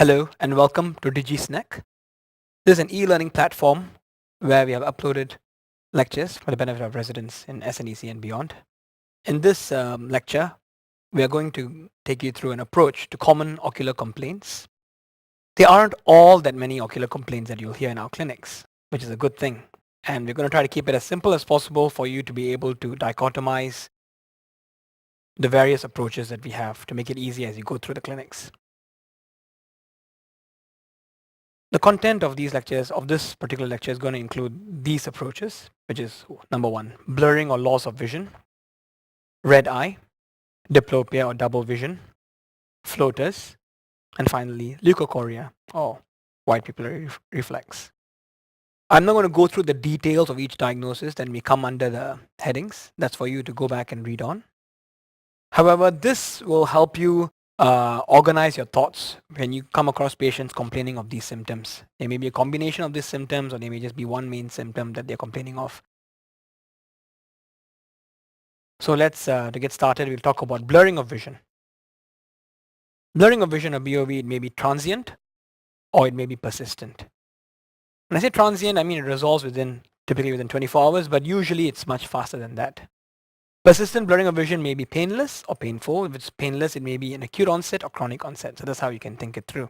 Hello and welcome to DigiSnack. This is an e-learning platform where we have uploaded lectures for the benefit of residents in SNEC and beyond. In this lecture, we are going to take you through an approach to common ocular complaints. There aren't all that many ocular complaints that you'll hear in our clinics, which is a good thing. And we're going to try to keep it as simple as possible for you to be able to dichotomize the various approaches that we have to make it easy as you go through the clinics. The content of these lectures, of this particular lecture, is going to include these approaches, which is number one, blurring or loss of vision, red eye, diplopia or double vision, floaters, and finally, leucocoria or white pupillary reflex. I'm not going to go through the details of each diagnosis that may come under the headings. That's for you to go back and read on. However, this will help you organize your thoughts when you come across patients complaining of these symptoms. There may be a combination of these symptoms, or there may just be one main symptom that they're complaining of. So let's, to get started, we'll talk about blurring of vision. Blurring of vision, or BOV, it may be transient or it may be persistent. When I say transient, I mean it resolves typically within 24 hours, but usually it's much faster than that. Persistent blurring of vision may be painless or painful. If it's painless, it may be an acute onset or chronic onset. So that's how you can think it through.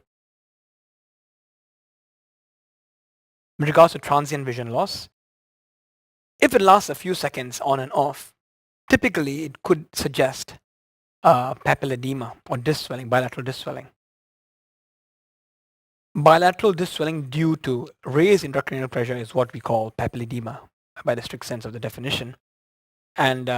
With regards to transient vision loss, if it lasts a few seconds on and off, typically it could suggest papilledema or disc swelling, bilateral disc swelling. Bilateral disc swelling due to raised intracranial pressure is what we call papilledema by the strict sense of the definition. And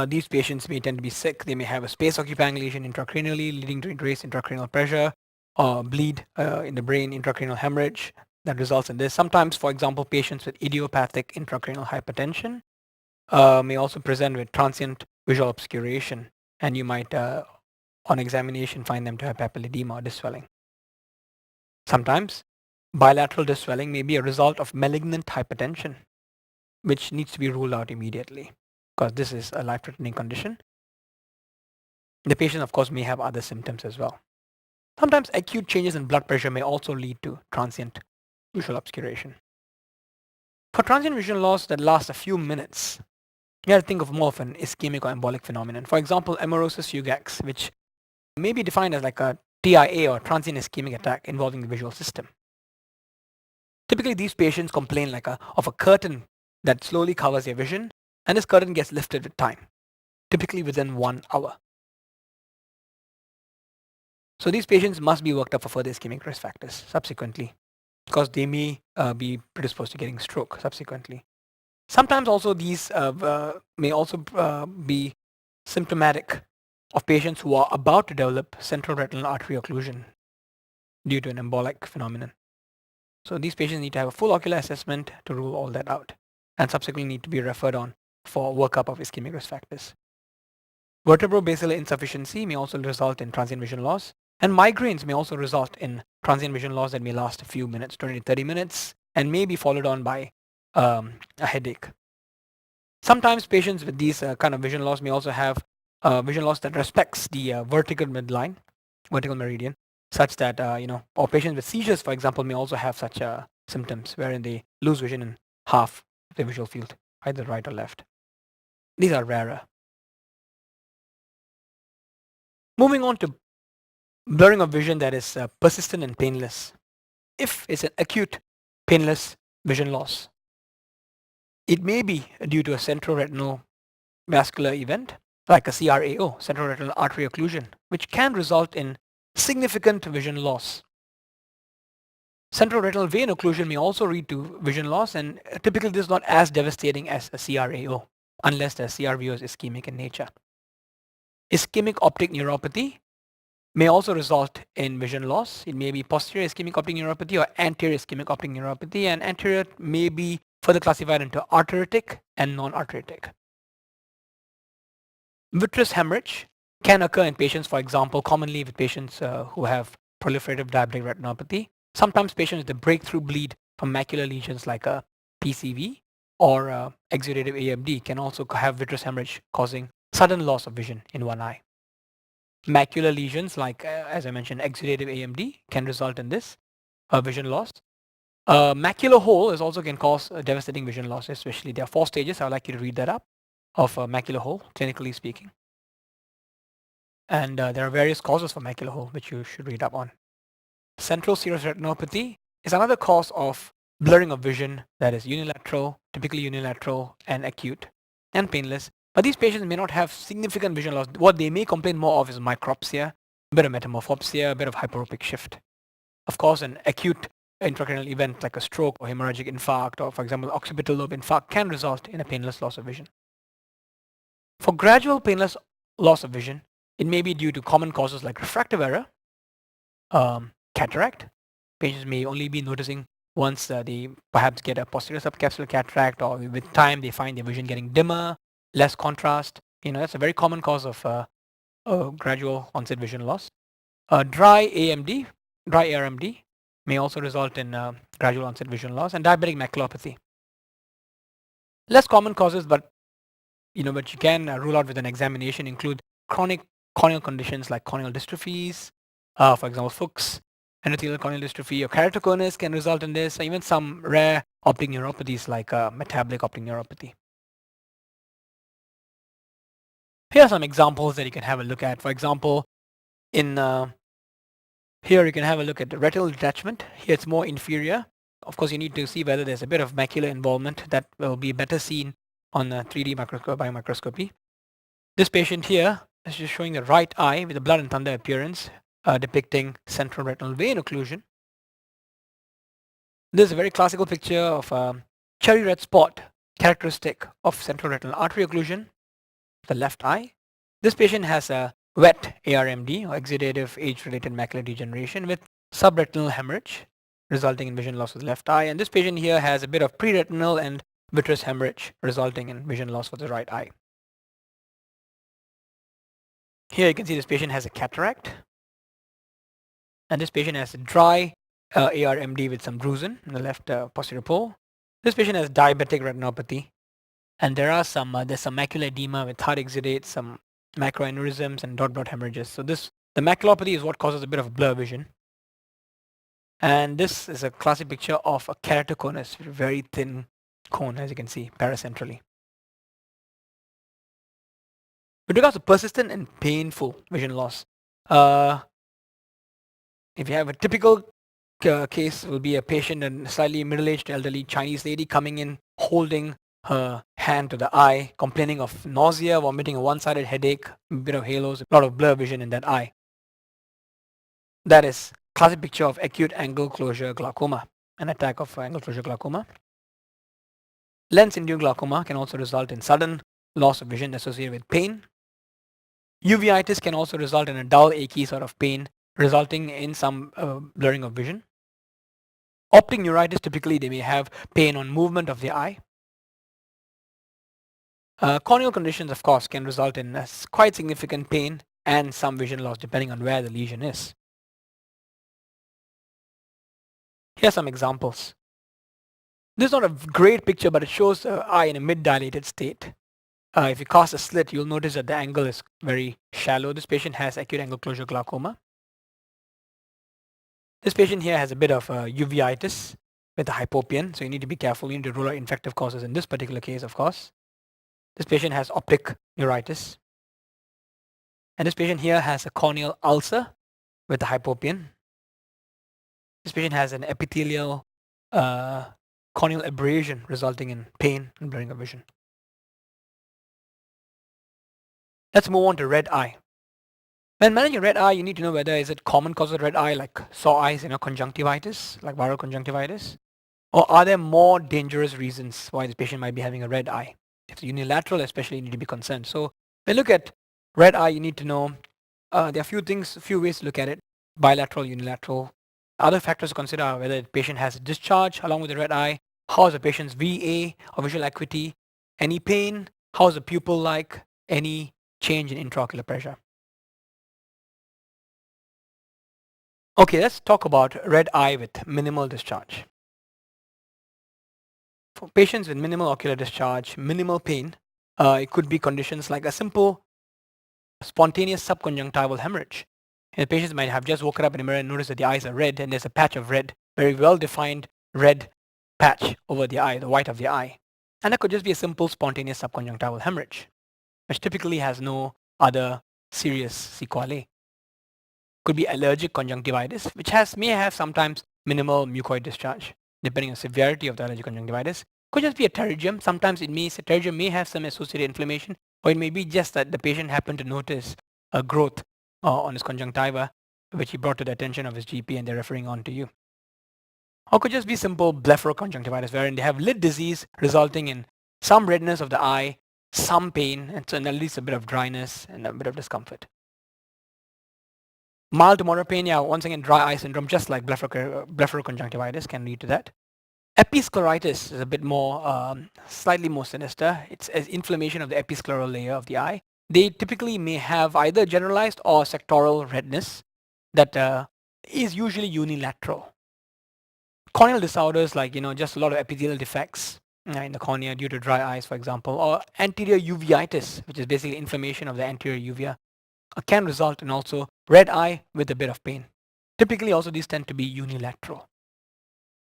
these patients may tend to be sick. They may have a space-occupying lesion intracranially, leading to increased intracranial pressure, or bleed in the brain, intracranial hemorrhage that results in this. Sometimes, for example, patients with idiopathic intracranial hypertension may also present with transient visual obscuration, and you might, on examination, find them to have papilledema or disc swelling. Sometimes, bilateral disc swelling may be a result of malignant hypertension, which needs to be ruled out immediately because this is a life-threatening condition. The patient, of course, may have other symptoms as well. Sometimes acute changes in blood pressure may also lead to transient visual obscuration. For transient vision loss that lasts a few minutes, you have to think of more of an ischemic or embolic phenomenon. For example, amaurosis fugax, which may be defined as like a TIA or transient ischemic attack involving the visual system. Typically, these patients complain of a curtain that slowly covers their vision, and this curtain gets lifted with time, typically within 1 hour. So these patients must be worked up for further ischemic risk factors subsequently, because they may be predisposed to getting stroke subsequently. Sometimes also these may also be symptomatic of patients who are about to develop central retinal artery occlusion due to an embolic phenomenon. So these patients need to have a full ocular assessment to rule all that out, and subsequently need to be referred on for workup of ischemic risk factors. Vertebrobasilar insufficiency may also result in transient vision loss, and migraines may also result in transient vision loss that may last a few minutes, 20 to 30 minutes, and may be followed on by a headache. Sometimes patients with these kind of vision loss may also have vision loss that respects the vertical midline, vertical meridian, such that, or patients with seizures, for example, may also have such symptoms wherein they lose vision in half the visual field, either right or left. These are rarer. Moving on to blurring of vision that is persistent and painless. If it's an acute painless vision loss, it may be due to a central retinal vascular event, like a CRAO, central retinal artery occlusion, which can result in significant vision loss. Central retinal vein occlusion may also lead to vision loss, and typically this is not as devastating as a CRAO, unless the CRVO is ischemic in nature. Ischemic optic neuropathy may also result in vision loss. It may be posterior ischemic optic neuropathy or anterior ischemic optic neuropathy, and anterior may be further classified into arteritic and non-arteritic. Vitreous hemorrhage can occur in patients, for example, commonly with patients who have proliferative diabetic retinopathy. Sometimes patients with a breakthrough bleed from macular lesions like a PCV or exudative AMD can also have vitreous hemorrhage causing sudden loss of vision in one eye. macular lesions like, as I mentioned, exudative AMD can result in this vision loss. Macular hole is also can cause devastating vision loss, especially there are 4 stages. I would like you to read that up of macular hole, clinically speaking. And there are various causes for macular hole, which you should read up on. Central serous retinopathy is another cause of blurring of vision that is unilateral, typically unilateral and acute and painless. But these patients may not have significant vision loss. What they may complain more of is micropsia, a bit of metamorphopsia, a bit of hyperopic shift. Of course, an acute intracranial event like a stroke or hemorrhagic infarct or, for example, occipital lobe infarct can result in a painless loss of vision. For gradual painless loss of vision, it may be due to common causes like refractive error, cataract. Patients may only be noticing once they perhaps get a posterior subcapsular cataract, or with time they find their vision getting dimmer, less contrast. That's a very common cause of gradual onset vision loss. Dry AMD, dry ARMD may also result in gradual onset vision loss, and diabetic maculopathy. Less common causes, but but you can rule out with an examination include chronic corneal conditions like corneal dystrophies, for example, Fuchs, endothelial corneal dystrophy, or keratoconus can result in this, or even some rare optic neuropathies like metabolic optic neuropathy. Here are some examples that you can have a look at. For example, in here you can have a look at the retinal detachment. Here it's more inferior. Of course, you need to see whether there's a bit of macular involvement that will be better seen on a 3D biomicroscopy. This patient here is just showing the right eye with a blood and thunder appearance, depicting central retinal vein occlusion. This is a very classical picture of a cherry red spot, characteristic of central retinal artery occlusion, the left eye. This patient has a wet ARMD, or exudative age-related macular degeneration, with subretinal hemorrhage, resulting in vision loss of the left eye. And this patient here has a bit of preretinal and vitreous hemorrhage, resulting in vision loss for the right eye. Here you can see this patient has a cataract, and this patient has a dry ARMD with some drusen in the left posterior pole. This patient has diabetic retinopathy, and there's some macular edema with hard exudate, some macroaneurysms, and dot hemorrhages. So the maculopathy is what causes a bit of blur vision. And this is a classic picture of a keratoconus, with a very thin cone, as you can see, paracentrally. With regards to persistent and painful vision loss, if you have a typical case, will be a patient, a slightly middle-aged elderly Chinese lady coming in, holding her hand to the eye, complaining of nausea, vomiting, a one-sided headache, a bit of halos, a lot of blur vision in that eye. That is classic picture of acute angle closure glaucoma, an attack of angle closure glaucoma. Lens-induced glaucoma can also result in sudden loss of vision associated with pain. Uveitis can also result in a dull, achy sort of pain, resulting in some blurring of vision. Optic neuritis, typically they may have pain on movement of the eye. Corneal conditions, of course, can result in quite significant pain and some vision loss depending on where the lesion is. Here are some examples. This is not a great picture, but it shows the eye in a mid-dilated state. If you cast a slit, you'll notice that the angle is very shallow. This patient has acute angle closure glaucoma. This patient here has a bit of uveitis with a hypopion, so you need to be careful. You need to rule out infective causes in this particular case, of course. This patient has optic neuritis. And this patient here has a corneal ulcer with a hypopion. This patient has an epithelial corneal abrasion resulting in pain and blurring of vision. Let's move on to red eye. When managing red eye, you need to know whether is it common cause of red eye like sore eyes, conjunctivitis, like viral conjunctivitis, or are there more dangerous reasons why this patient might be having a red eye? If it's unilateral, especially, you need to be concerned. So when you look at red eye, you need to know there are a few ways to look at it: bilateral, unilateral. Other factors to consider are whether the patient has a discharge along with the red eye, how is the patient's VA or visual acuity, any pain, how is the pupil like, any change in intraocular pressure. Okay, let's talk about red eye with minimal discharge. For patients with minimal ocular discharge, minimal pain, it could be conditions like a simple spontaneous subconjunctival hemorrhage. And the patients might have just woken up in the mirror and noticed that the eyes are red and there's a patch of red, very well-defined red patch over the eye, the white of the eye. And that could just be a simple spontaneous subconjunctival hemorrhage, which typically has no other serious sequelae. Could be allergic conjunctivitis, which may have sometimes minimal mucoid discharge, depending on severity of the allergic conjunctivitis. Could just be a pterygium. Sometimes pterygium may have some associated inflammation, or it may be just that the patient happened to notice a growth on his conjunctiva, which he brought to the attention of his GP and they're referring on to you. Or could just be simple blepharoconjunctivitis, wherein they have lid disease resulting in some redness of the eye, some pain, and so at least a bit of dryness and a bit of discomfort. Mild to moderate pain, yeah, once again, dry eye syndrome, just like blepharoconjunctivitis can lead to that. Episcleritis is a bit more, slightly more sinister. It's an inflammation of the episcleral layer of the eye. They typically may have either generalized or sectoral redness that is usually unilateral. Corneal disorders like, just a lot of epithelial defects in the cornea due to dry eyes, for example, or anterior uveitis, which is basically inflammation of the anterior uvea, can result in also red eye with a bit of pain. Typically also these tend to be unilateral.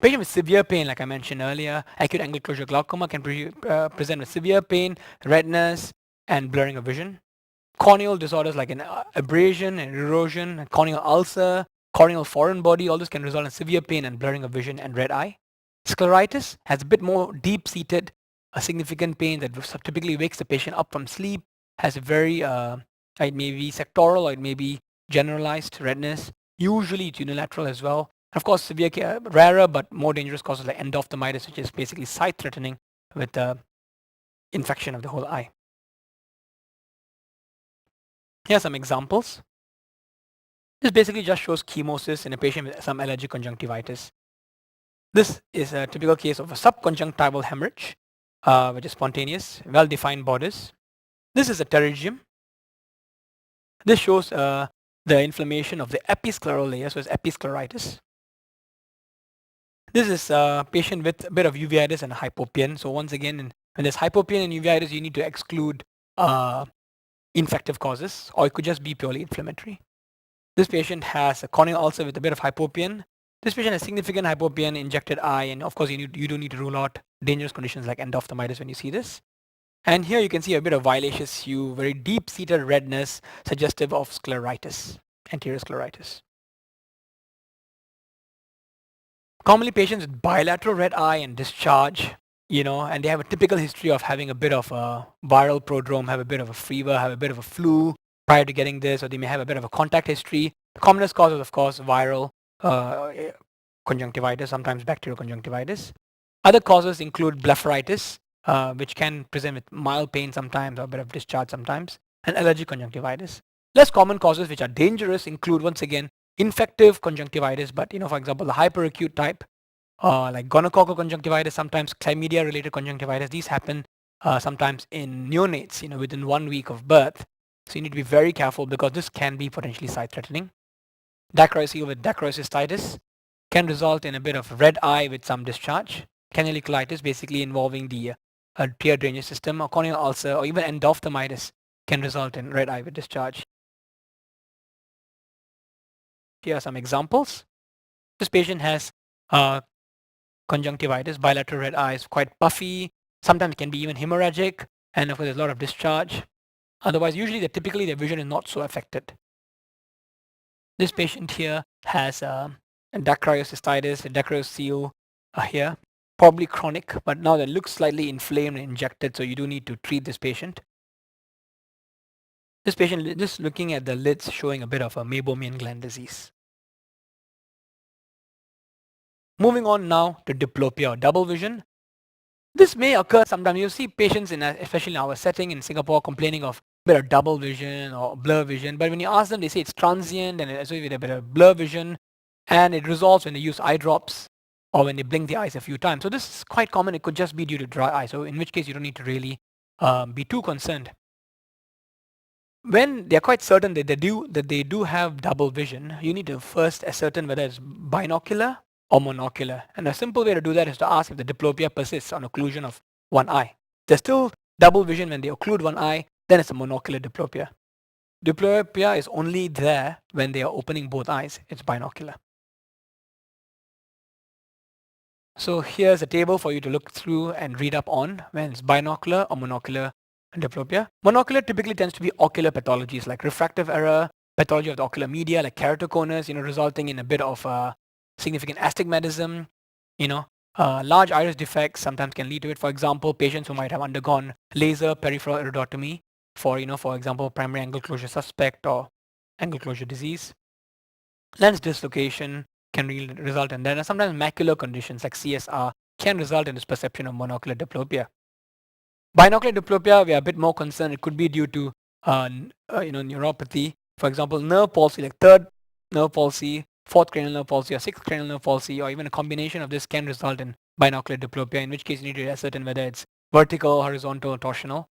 Patient with severe pain, like I mentioned earlier, acute angle closure glaucoma can present with severe pain, redness, and blurring of vision. Corneal disorders like an abrasion and erosion, a corneal ulcer, corneal foreign body, all this can result in severe pain and blurring of vision and red eye. Scleritis has a bit more deep-seated, significant pain that typically wakes the patient up from sleep, has a very, it may be sectoral or it may be generalized redness. Usually it's unilateral as well. Of course, severe, rarer but more dangerous causes like endophthalmitis, which is basically sight-threatening with infection of the whole eye. Here are some examples. This basically just shows chemosis in a patient with some allergic conjunctivitis. This is a typical case of a subconjunctival hemorrhage, which is spontaneous, well-defined borders. This is a pterygium. This shows the inflammation of the episcleral layer, so it's episcleritis. This is a patient with a bit of uveitis and hypopion. So once again, when there's hypopion and uveitis, you need to exclude infective causes, or it could just be purely inflammatory. This patient has a corneal ulcer with a bit of hypopion. This patient has significant hypopion, injected eye, and of course you do need to rule out dangerous conditions like endophthalmitis when you see this. And here you can see a bit of violaceous hue, very deep-seated redness, suggestive of scleritis, anterior scleritis. Commonly patients with bilateral red eye and discharge, and they have a typical history of having a bit of a viral prodrome, have a bit of a fever, have a bit of a flu prior to getting this, or they may have a bit of a contact history. The commonest cause is, of course, viral conjunctivitis, sometimes bacterial conjunctivitis. Other causes include blepharitis, which can present with mild pain sometimes or a bit of discharge sometimes, and allergic conjunctivitis. Less common causes which are dangerous include, once again, infective conjunctivitis, but for example, the hyperacute type, like gonococcal conjunctivitis, sometimes chlamydia-related conjunctivitis. These happen sometimes in neonates, within 1 week of birth. So you need to be very careful because this can be potentially sight-threatening. Dacryocecal with dacryocystitis can result in a bit of red eye with some discharge. Canaliculitis, basically involving the tear drainage system, or corneal ulcer, or even endophthalmitis can result in red eye with discharge. Here are some examples. This patient has conjunctivitis, bilateral red eyes, quite puffy, sometimes can be even hemorrhagic, and of course there's a lot of discharge. Otherwise, usually typically their vision is not so affected. This patient here has dacryocystitis, dacryocele here, probably chronic, but now that looks slightly inflamed and injected, so you do need to treat this patient. This patient, just looking at the lids, showing a bit of a meibomian gland disease. Moving on now to diplopia or double vision. This may occur sometimes. You see patients, especially in our setting in Singapore, complaining of a bit of double vision or blur vision. But when you ask them, they say it's transient and it's with a bit of blur vision. And it resolves when they use eye drops or when they blink the eyes a few times. So this is quite common. It could just be due to dry eye. So in which case you don't need to really be too concerned. When they're quite certain that they do have double vision, you need to first ascertain whether it's binocular or monocular. And a simple way to do that is to ask if the diplopia persists on occlusion of one eye. There's still double vision when they occlude one eye, then it's a monocular diplopia. Diplopia is only there when they are opening both eyes. It's binocular. So here's a table for you to look through and read up on when it's binocular or monocular diplopia. Monocular typically tends to be ocular pathologies like refractive error, pathology of the ocular media like keratoconus, resulting in a bit of significant astigmatism. Large iris defects sometimes can lead to it. For example, patients who might have undergone laser peripheral iridotomy for example, primary angle closure suspect or angle closure disease. Lens dislocation can result in that. And sometimes macular conditions like CSR can result in this perception of monocular diplopia. Binocular diplopia, we are a bit more concerned. It could be due to neuropathy. For example, nerve palsy, like third nerve palsy, fourth cranial nerve palsy, or sixth cranial nerve palsy, or even a combination of this can result in binocular diplopia, in which case you need to ascertain whether it's vertical, horizontal, or torsional.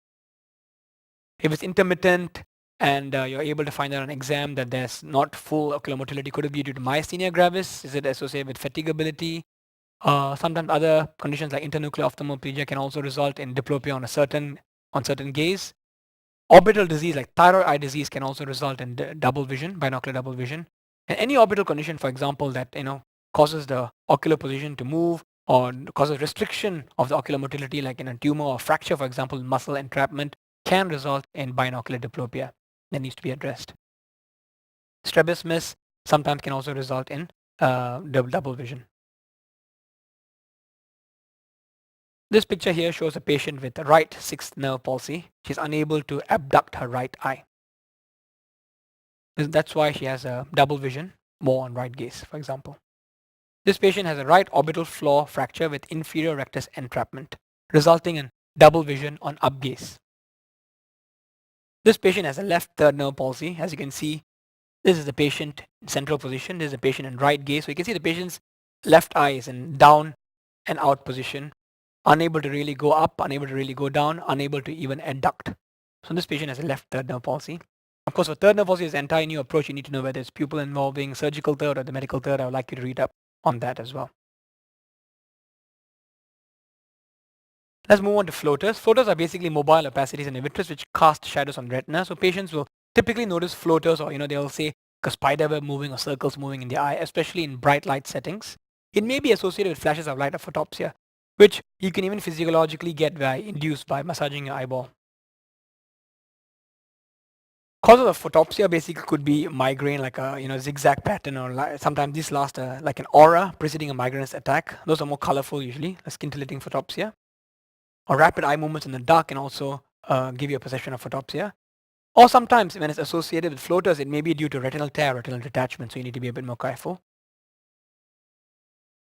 If it's intermittent and you're able to find out on exam that there's not full ocular motility, could it be due to myasthenia gravis? Is it associated with fatigability? Sometimes other conditions like internuclear ophthalmoplegia can also result in diplopia on certain gaze. Orbital disease like thyroid eye disease can also result in double vision, binocular double vision. And any orbital condition, for example, that causes the ocular position to move or causes restriction of the ocular motility, like in a tumor or fracture, for example, muscle entrapment, can result in binocular diplopia that needs to be addressed. Strabismus sometimes can also result in double vision. This picture here shows a patient with right sixth nerve palsy. She's unable to abduct her right eye. That's why she has a double vision, more on right gaze, for example. This patient has a right orbital floor fracture with inferior rectus entrapment, resulting in double vision on up gaze. This patient has a left third nerve palsy. As you can see, this is the patient in central position. This is the patient in right gaze. So you can see the patient's left eye is in down and out position, unable to really go up, unable to really go down, unable to even adduct. So this patient has a left third nerve palsy. Of course, for third nerve palsy is an entire new approach. You need to know whether it's pupil involving, surgical third, or the medical third. I would like you to read up on that as well. Let's move on to floaters. Floaters are basically mobile opacities in the vitreous which cast shadows on the retina. So patients will typically notice floaters, or they'll say a spider web moving or circles moving in the eye, especially in bright light settings. It may be associated with flashes of light or photopsia, which you can even physiologically get induced by massaging your eyeball. Causes of photopsia basically could be migraine, like a zigzag pattern, or sometimes these last like an aura preceding a migrainous attack. Those are more colorful usually, a scintillating photopsia. Or rapid eye movements in the dark can also give you a perception of photopsia. Or sometimes when it's associated with floaters, it may be due to retinal tear, retinal detachment, so you need to be a bit more careful.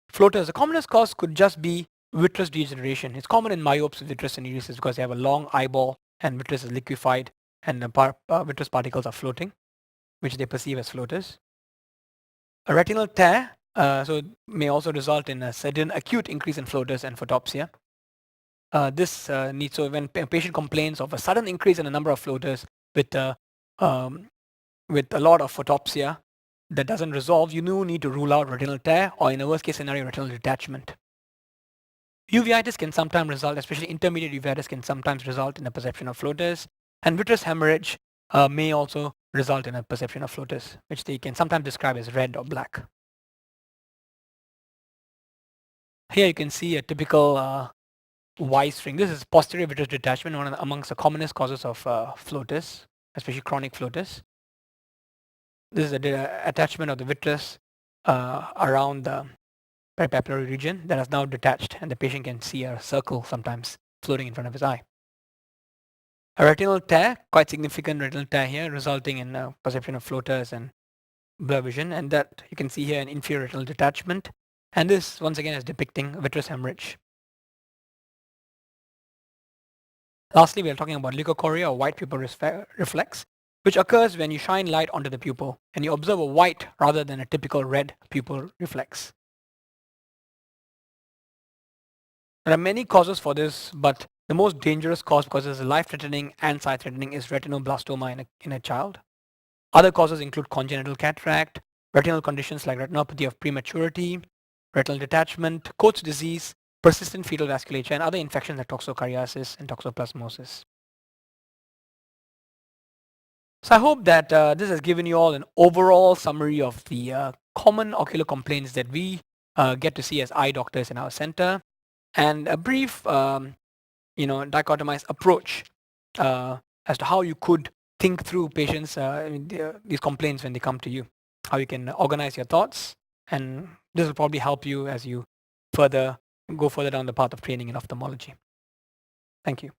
Floaters, the commonest cause could just be vitreous degeneration. It's common in myopes with vitreous syneresis because they have a long eyeball and vitreous is liquefied and the vitreous particles are floating, which they perceive as floaters. A retinal tear so may also result in a sudden acute increase in floaters and photopsia. So when a patient complains of a sudden increase in the number of floaters with a lot of photopsia that doesn't resolve, you need to rule out retinal tear, or in a worst case scenario, retinal detachment. Uveitis can sometimes result, especially intermediate uveitis can sometimes result in a perception of floaters, and vitreous hemorrhage may also result in a perception of floaters, which they can sometimes describe as red or black. Here you can see a typical Y string. This is posterior vitreous detachment, one amongst the commonest causes of floaters, especially chronic floaters. This is the attachment of the vitreous around the peripapillary region that has now detached, and the patient can see a circle sometimes floating in front of his eye. A retinal tear, quite significant retinal tear here, resulting in perception of floaters and blur vision, and that you can see here an inferior retinal detachment. And this, once again, is depicting vitreous hemorrhage. Lastly, we are talking about leucocoria, or white pupil reflex, which occurs when you shine light onto the pupil and you observe a white rather than a typical red pupil reflex. There are many causes for this, but the most dangerous cause, because it's life-threatening and sight-threatening, is retinoblastoma in a child. Other causes include congenital cataract, retinal conditions like retinopathy of prematurity, retinal detachment, Coats disease, persistent fetal vasculature, and other infections like toxocariasis and toxoplasmosis. So I hope that this has given you all an overall summary of the common ocular complaints that we get to see as eye doctors in our center, and a brief, dichotomized approach as to how you could think through patients, these complaints when they come to you, how you can organize your thoughts, and this will probably help you as you further go further down the path of training in ophthalmology. Thank you.